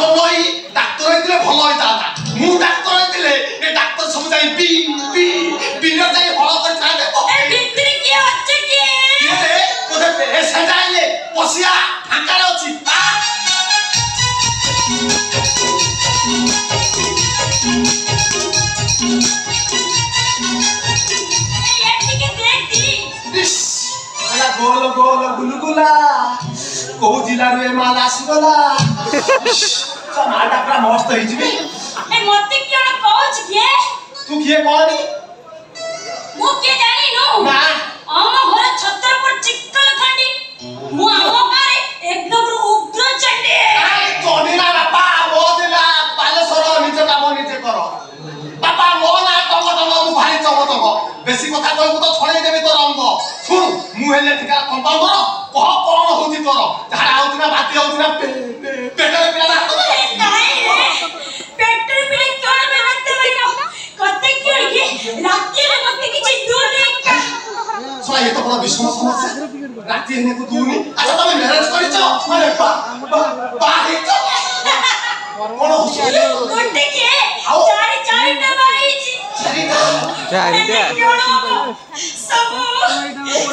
गो वही डाक्टर होइतिले भलो होइता मु डाक्टर होइतिले ए डाक्टर सब जाई पी बिना जाई हळ कर छाडे ए भितरी के अच्छे के ए कोदे ए सजाइले पसिया फांका अछि गोल गोल गुलगुला को जिला रे माल आसीगला समाटा पूरा मस्त होई जिबे ए मते कियो कहछ के तू किए कहनी मु के जानी नो ना हम घर छतर पर चिक्कल खांडी मु हम मारे एकदम उग्र चंडी अरे तोनी ना बापा मो देला बालेश्वर निज काम निजे करो बापा मो ना टम मु भारी चम बेसी कथा कहबो तो छड़े देबे तो रंग सुन मु हेले ठिका कंपाउंडर कह कोन होती तोर झाड़ा होती ना बाती होती ना पेटरे पिला ना नहीं रे पेट्रोल पिले क्यों में हाथ में कते क्यों के रात में मते किछि दूर नहीं का सोला ये तो बड़ा विषम समस्या राती हेने को दूर नहीं अच्छा तमे मैरिज करिছো अरे बा हिचो कोन होसी गोटे के चारि टा बाई चारिटा सब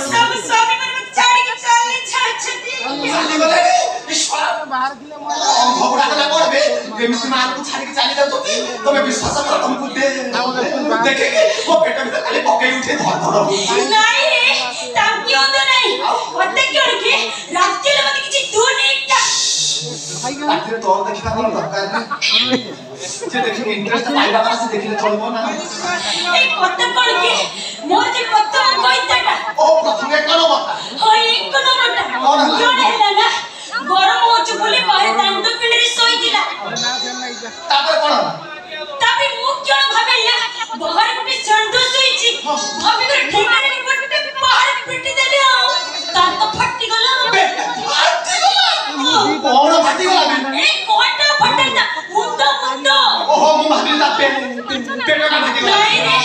स्वामी मन चारि के चाले छाछती चाली गले ईश्वर बाहर दिले म भगड़ा कला करबे जेमिति मान को छाड़ी के चाली जातो तमे विश्वास कर तुमको दे देखे वो पेट में खाली पकई उठे धर नहीं रे तब क्यों तो नहीं होते क्यों के रात के मत किछि दूर नहीं का राती तो देखिबा कोन दरकार नहीं जे देखि इंटरेस्ट पाइबा का से देखिले चलबो ना ए कते कोन के मोर जे प्रथम कइताटा ओ प्रथम एक कनो बता हो एक नंबरटा कौन हला जोड़े हला ना गरम हो चुकुले बाहर दांड पिलरी सोई दिला तापर कोन तबे मु क्यों भाबेला बाहर गुटे संडो सोईची भाभी कर ठेकाने के पट्टे बाहर पिटी देले ता तो फटी गला फाटी गला कोन फाटी गला ए कोटा फटना मुंडो ओहो मु भाबी ता पेट ना फाटी गला नहीं रे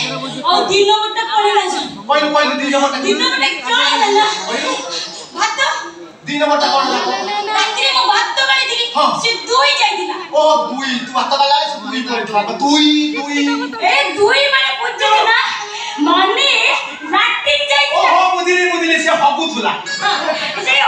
ओ दिन बटा पड़ेला जा पहिलो दिन बटा क्यों हला ना भात दिन बटा कोन रात्रि मु भात गाली दिली से दुई जाई दिला ओ दुई तू भात गाला से दुई पड़थला दुई ए दुई माने बुझे ना माने लाटिन जाई ओहो बुझिली से हगु थुला से